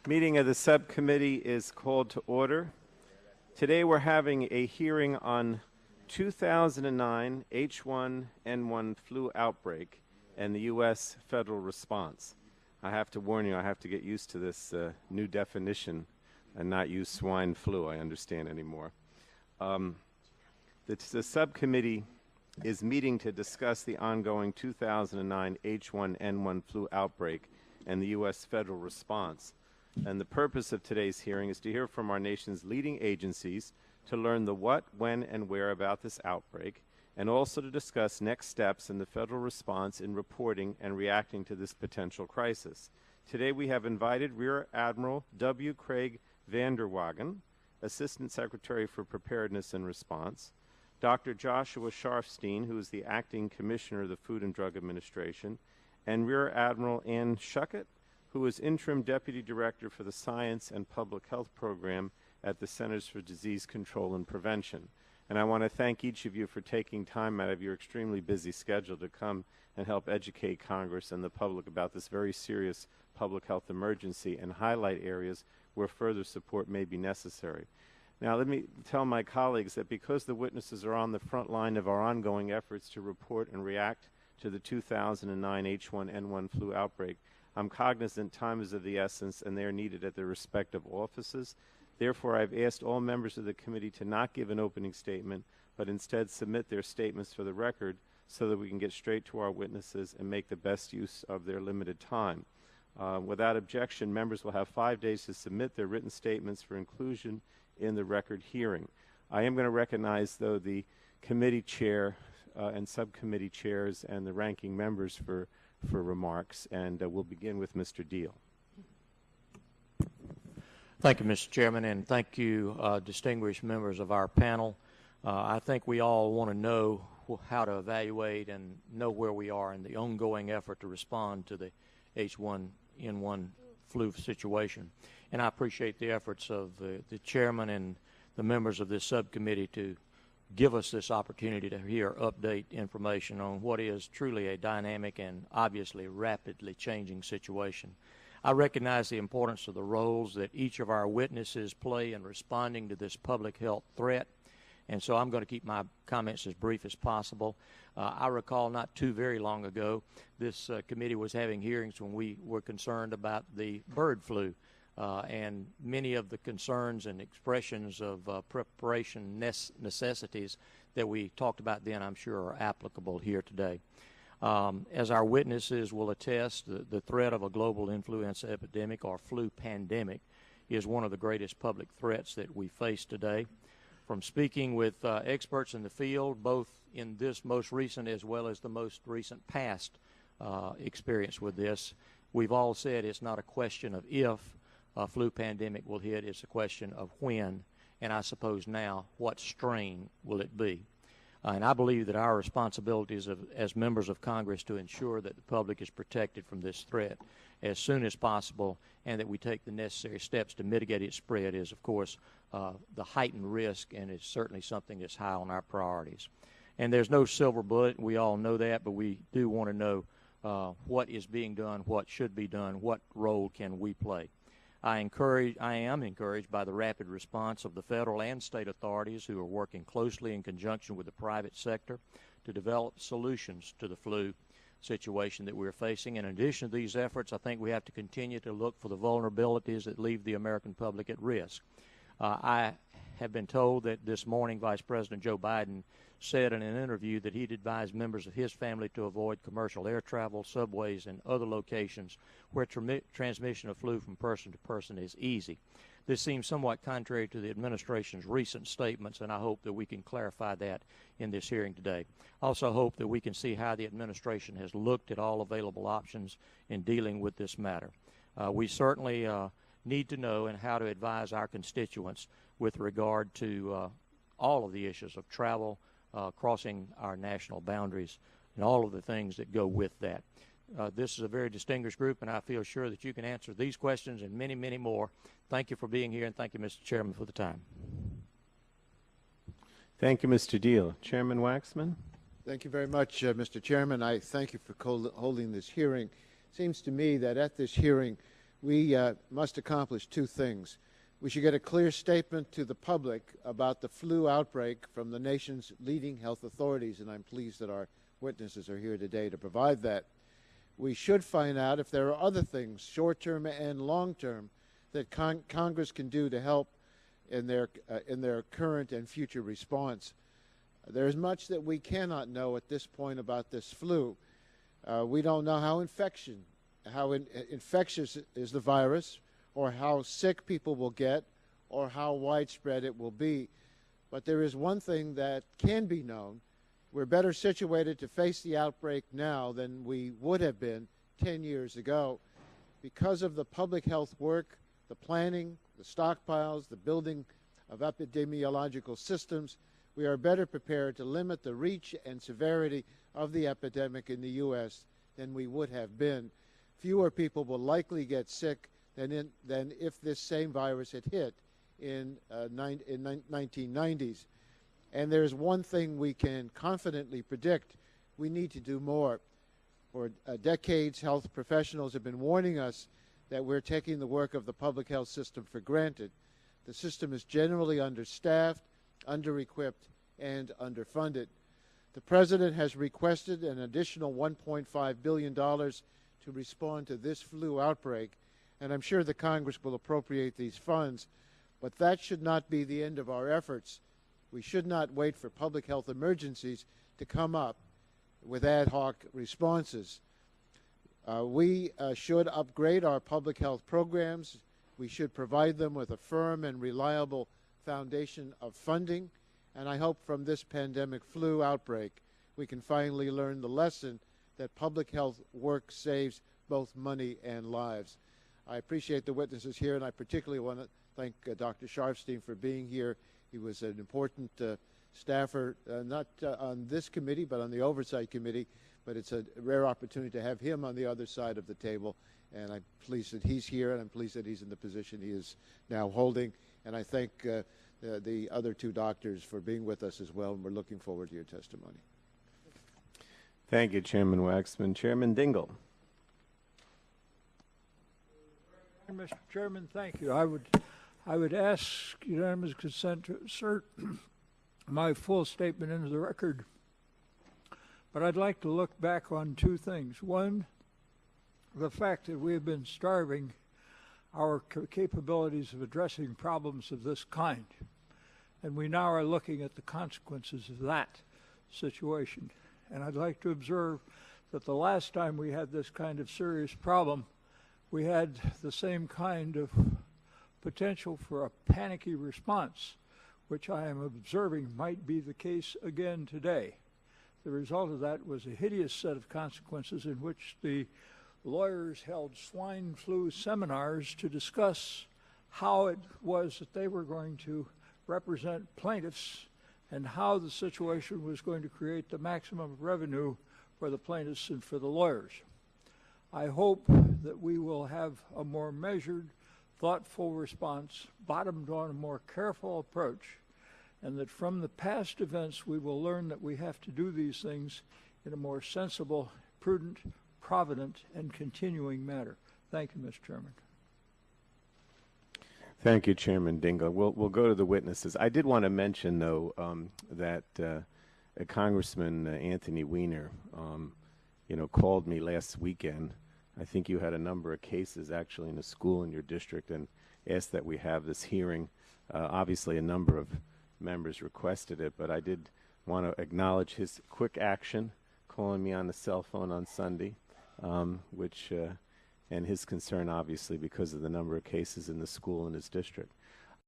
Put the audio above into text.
Meeting of the subcommittee is called to order. Today we're having a hearing on 2009 H1N1 flu outbreak and the U.S. federal response. I have to warn you, I have to get used to this new definition and not use swine flu, I understand anymore. The subcommittee is meeting to discuss the ongoing 2009 H1N1 flu outbreak and the U.S. federal response. And the purpose of today's hearing is to hear from our nation's leading agencies to learn the what, when, and where about this outbreak, and also to discuss next steps in the federal response in reporting and reacting to this potential crisis. Today we have invited Rear Admiral W. Craig Vanderwagen, Assistant Secretary for Preparedness and Response, Dr. Joshua Sharfstein, who is the Acting Commissioner of the Food and Drug Administration, and Rear Admiral Ann Schuckett, who is Interim Deputy Director for the Science and Public Health Program at the Centers for Disease Control and Prevention. And I want to thank each of you for taking time out of your extremely busy schedule to come and help educate Congress and the public about this very serious public health emergency and highlight areas where further support may be necessary. Now, let me tell my colleagues that because the witnesses are on the front line of our ongoing efforts to report and react to the 2009 H1N1 flu outbreak, I'm cognizant time is of the essence and they are needed at their respective offices. Therefore, I've asked all members of the committee to not give an opening statement, but instead submit their statements for the record so that we can get straight to our witnesses and make the best use of their limited time. Without objection, members will have 5 days to submit their written statements for inclusion in the record hearing. I am going to recognize, though, the committee chair and subcommittee chairs and the ranking members for remarks, and we'll begin with Mr. Deal. Thank you, Mr. Chairman, and thank you, distinguished members of our panel. I think we all want to know how to evaluate and know where we are in the ongoing effort to respond to the H1N1 flu situation. And I appreciate the efforts of the chairman and the members of this subcommittee to give us this opportunity to hear update information on what is truly a dynamic and obviously rapidly changing situation. I recognize the importance of the roles that each of our witnesses play in responding to this public health threat, and so I'm going to keep my comments as brief as possible. I recall not too very long ago, this committee was having hearings when we were concerned about the bird flu. And many of the concerns and expressions of preparation necessities that we talked about then, I'm sure, are applicable here today. As our witnesses will attest, the threat of a global influenza epidemic or flu pandemic is one of the greatest public threats that we face today. From speaking with experts in the field, both in this most recent as well as the most recent past experience with this, we've all said it's not a question of if a flu pandemic will hit, it's a question of when, and I suppose now, what strain will it be? And I believe that our responsibilities as members of Congress to ensure that the public is protected from this threat as soon as possible and that we take the necessary steps to mitigate its spread is, of course, the heightened risk, and it's certainly something that's high on our priorities. And there's no silver bullet, we all know that, but we do want to know what is being done, what should be done, what role can we play. I am encouraged by the rapid response of the federal and state authorities who are working closely in conjunction with the private sector to develop solutions to the flu situation that we're facing. In addition to these efforts, I think we have to continue to look for the vulnerabilities that leave the American public at risk. I have been told that this morning Vice President Joe Biden said in an interview that he'd advise members of his family to avoid commercial air travel, subways, and other locations where transmission of flu from person to person is easy. This seems somewhat contrary to the administration's recent statements, and I hope that we can clarify that in this hearing today. I also hope that we can see how the administration has looked at all available options in dealing with this matter. We certainly need to know and how to advise our constituents with regard to all of the issues of travel, crossing our national boundaries, and all of the things that go with that. This is a very distinguished group, and I feel sure that you can answer these questions and many, many more. Thank you for being here, and thank you, Mr. Chairman, for the time. Thank you, Mr. Deal. Chairman Waxman? Thank you very much, Mr. Chairman. I thank you for holding this hearing. It seems to me that at this hearing we must accomplish two things. We should get a clear statement to the public about the flu outbreak from the nation's leading health authorities, and I'm pleased that our witnesses are here today to provide that. We should find out if there are other things, short-term and long-term, that Congress can do to help in their current and future response. There is much that we cannot know at this point about this flu. We don't know how infectious is the virus, or how sick people will get, or how widespread it will be. But there is one thing that can be known. We're better situated to face the outbreak now than we would have been 10 years ago. Because of the public health work, the planning, the stockpiles, the building of epidemiological systems, we are better prepared to limit the reach and severity of the epidemic in the U.S. than we would have been. Fewer people will likely get sick than if this same virus had hit in 1990s. And there's one thing we can confidently predict: we need to do more. For decades, health professionals have been warning us that we're taking the work of the public health system for granted. The system is generally understaffed, under-equipped, and underfunded. The President has requested an additional $1.5 billion to respond to this flu outbreak, and I'm sure the Congress will appropriate these funds. But that should not be the end of our efforts. We should not wait for public health emergencies to come up with ad hoc responses. We should upgrade our public health programs. We should provide them with a firm and reliable foundation of funding. And I hope from this pandemic flu outbreak we can finally learn the lesson that public health work saves both money and lives. I appreciate the witnesses here, and I particularly want to thank Dr. Sharfstein for being here. He was an important staffer, not on this committee, but on the Oversight Committee. But it's a rare opportunity to have him on the other side of the table. And I'm pleased that he's here, and I'm pleased that he's in the position he is now holding. And I thank the other two doctors for being with us as well, and we're looking forward to your testimony. Thank you, Chairman Waxman. Chairman Dingell. Mr. Chairman, thank you. I would ask unanimous consent to insert my full statement into the record. But I'd like to look back on two things. One, the fact that we have been starving our capabilities of addressing problems of this kind. And we now are looking at the consequences of that situation. And I'd like to observe that the last time we had this kind of serious problem, we had the same kind of potential for a panicky response, which I am observing might be the case again today. The result of that was a hideous set of consequences in which the lawyers held swine flu seminars to discuss how it was that they were going to represent plaintiffs and how the situation was going to create the maximum revenue for the plaintiffs and for the lawyers. I hope that we will have a more measured, thoughtful response, bottomed on a more careful approach, and that from the past events we will learn that we have to do these things in a more sensible, prudent, provident, and continuing manner. Thank you, Mr. Chairman. Thank you, Chairman Dingell. We'll go to the witnesses. I did want to mention, though, that Congressman Anthony Weiner, called me last weekend. I think you had a number of cases actually in a school in your district, and asked that we have this hearing. Obviously, a number of members requested it, but I did want to acknowledge his quick action, calling me on the cell phone on Sunday, and his concern, obviously, because of the number of cases in the school in his district.